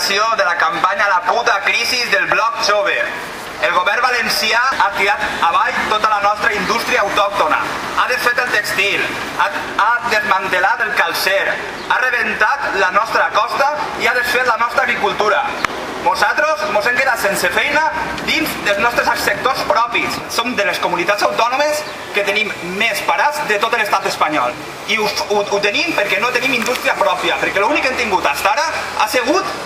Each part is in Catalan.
reacció de la campanya a la puta crisi del bloc jove. El govern valencià ha tirat avall tota la nostra indústria autòctona, ha desfet el textil, ha desmantelat el calcer, ha rebentat la nostra costa i ha desfet la nostra agricultura. Nosaltres ens hem quedat sense feina dins dels nostres sectors propis. Som de les comunitats autònomes que tenim més parats de tot l'estat espanyol. I ho tenim perquè no tenim indústria pròpia, perquè l'únic que hem tingut fins ara ha sigut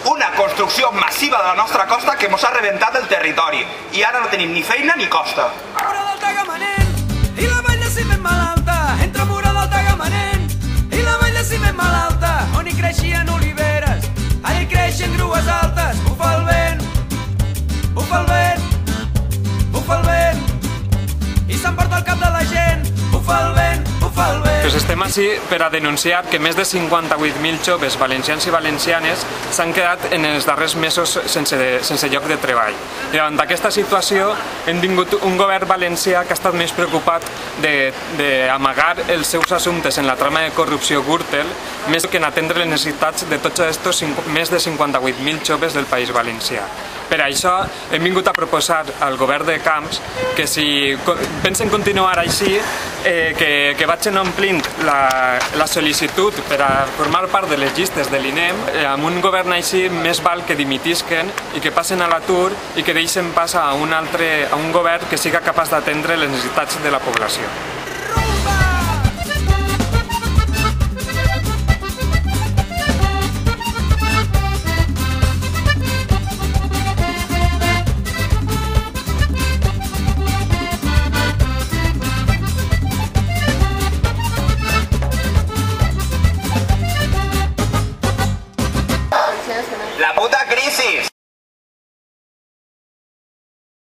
una construcció massiva de la nostra costa que ens ha rebentat el territori. I ara no tenim ni feina ni costa. Mura del Tagamanent i la vall de ciment malalta. Entre Mura del Tagamanent i la vall de ciment malalta, on hi creixien oliveres, ara hi creixen grues altes. Bufa el vent, bufa el vent, bufa el vent, i s'emporta el cap de la gent. Bufa el vent, bufa el vent. Pues estem així per a denunciar que més de 58.000 joves valencians i valencianes s'han quedat en els darrers mesos sense lloc de treball. Davant d'aquesta situació hem tingut un govern valencià que ha estat més preocupat d'amagar els seus assumptes en la trama de corrupció Gürtel més que en atendre les necessitats de tots aquests més de 58.000 joves del País Valencià. Per això hem vingut a proposar al govern de Camps que si pensen continuar així, que vagin omplint la sol·licitud per a formar part de les llistes de l'INEM. Amb un govern així més val que dimitisquen i que passen a l'atur i que deixen pas a un govern que siga capaç d'atendre les necessitats de la població.